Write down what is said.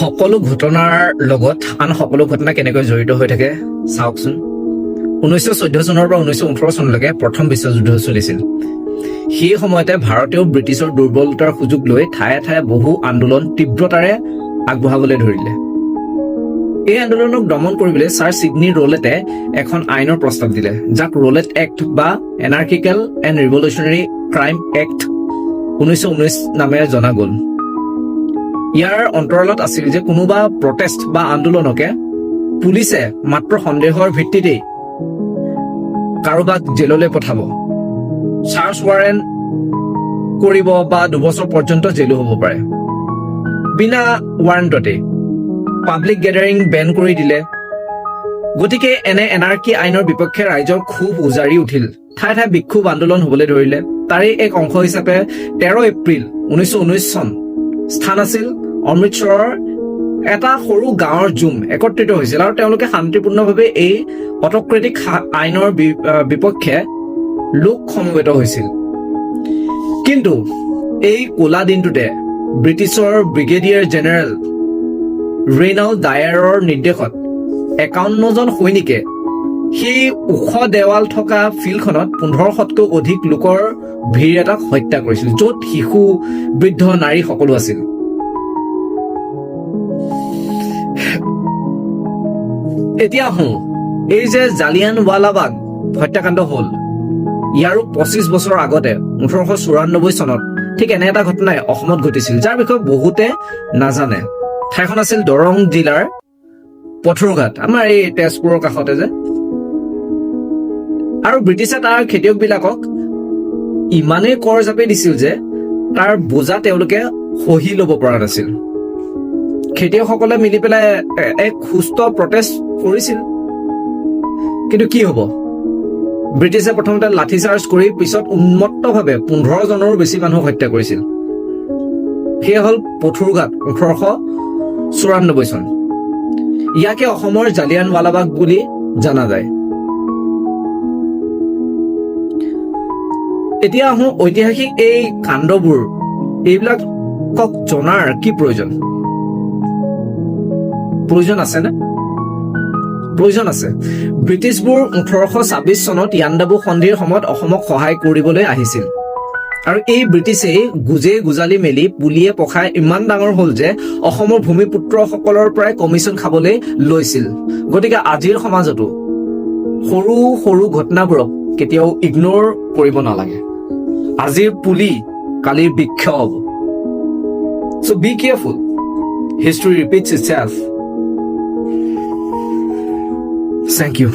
সকলো ঘটনাৰ লগত আন সকলো ঘটনা কেনেকৈ জড়িত হৈ থাকে চাওকচোন। 1914 চনৰ পৰা 1918 চনলৈকে প্ৰথম বিশ্বযুদ্ধ চলিছিল। সেই সময়তে ভাৰতেও ব্ৰিটিছৰ দুৰ্বলতাৰ সুযোগ লৈ ঠায়ে ঠায়ে বহু আন্দোলন তীব্ৰতাৰে আগবঢ়াবলৈ ধৰিলে। এই আন্দোলনক দমন কৰিবলৈ ছাৰ ছিডনী ৰলেটে এখন আইনৰ প্ৰস্তাৱ দিলে, যাক ৰলেট এক্ট বা এনাৰ্কিকেল এণ্ড ৰিভলিউচনাৰী ক্ৰাইম এক্ট 1919 নামেৰে জনা গ'ল। ইয়াৰ অন্তৰালত আছিল যে কোনোবা প্ৰটেষ্ট বা আন্দোলনকে পুলিচে মাত্ৰ সন্দেহৰ ভিত্তিতেই কাৰোবাক জেললৈ পঠাব, চাৰ্চ ৱাৰেণ্ট কৰিব বা 2 বছৰ পৰ্যন্ত জেলো হ'ব পাৰে। বিনা ৱাৰেণ্টতে পাব্লিক গেডাৰিং বেন কৰি দিলে। গতিকে এনে এনাৰ্কি আইনৰ বিপক্ষে ৰাইজৰ ক্ষোভ উজাৰি উঠিল। ঠায়ে ঠায়ে বিক্ষোভ আন্দোলন হ'বলৈ ধৰিলে। তাৰে এক অংশ হিচাপে 13 এপ্ৰিল 1919 চন স্থান আছিল অমৃতসৰৰ এটা সৰু গাঁৱৰ জুম একত্ৰিত হৈছিল আৰু তেওঁলোকে শান্তিপূৰ্ণভাৱে এই অট'ক্ৰেটিক আইনৰ বিপক্ষে লোক সমবেত হৈছিল। কিন্তু এই ক'লা দিনটোতে ব্ৰিটিছৰ ব্ৰিগেডিয়াৰ জেনেৰেল ৰেইনাল্ড ডায়াৰৰ নিৰ্দেশত 51 জন সৈনিকে সেই ওখ দেৱাল থকা ফিল্ডখনত 1500তকৈ অধিক লোকৰ ভিৰ এটাক হত্যা কৰিছিল, য'ত শিশু বৃদ্ধ নাৰী সকলো আছিল। এতিয়া আহোঁ, এই যে জালিয়ানৱালাবাগ হত্যাকাণ্ড হ'ল, ইয়াৰো 25 বছৰ আগতে 1894 চনত ঠিক এনে এটা ঘটনাই অসমত ঘটিছিল, যাৰ বিষয়ে বহুতে নাজানে। ঠাইখন আছিল দৰং জিলাৰ পথৰুঘাট, আমাৰ এই তেজপুৰৰ কাষতে যে। আৰু ব্ৰিটিছে তাৰ খেতিয়কবিলাকক ইমানেই কৰ জাপি দিছিল যে তাৰ বোজা তেওঁলোকে সহি ল'ব পৰা নাছিল। খেতিয়কসকলে মিলি পেলাই এক সুস্থ প্ৰটেষ্ট কৰিছিল, কিন্তু কি হ'ব, ব্ৰিটিছে প্ৰথমতে লাঠিচাৰ্জ কৰি পিছত উন্মত্তভাৱে 15 জনৰো বেছি মানুহক হত্যা কৰিছিল। সেয়া হ'ল পথৰুঘাট 1894 চন। ইয়াকে অসমৰ জালিয়ানৱালাবাগ বুলি জনা যায়। এতিয়া আহোঁ ঐতিহাসিক এই কাণ্ডবোৰ, এইবিলাকক জনাৰ কি প্ৰয়োজন? প্ৰয়োজন আছেনে? প্ৰয়োজন আছে। ব্ৰিটিছবোৰ 1826 চনত ইয়াণ্ডাবু সন্ধিৰ সময়ত অসমক সহায় কৰিবলৈ আহিছিল। আৰু এই ব্ৰিটিছেই গুজে গুজালি মেলি পুলিয়ে পখাই ইমান ডাঙৰ হ'ল যে অসমৰ ভূমিপুত্ৰসকলৰ পৰাই কমিশ্যন খাবলৈ লৈছিল। গতিকে আজিৰ সমাজতো সৰু সৰু ঘটনাবোৰক কেতিয়াও ইগনোৰ কৰিব নালাগে। আজিৰ পুলি কালিৰ বৃক্ষ হ'ব। So be careful. History repeats itself. Thank you.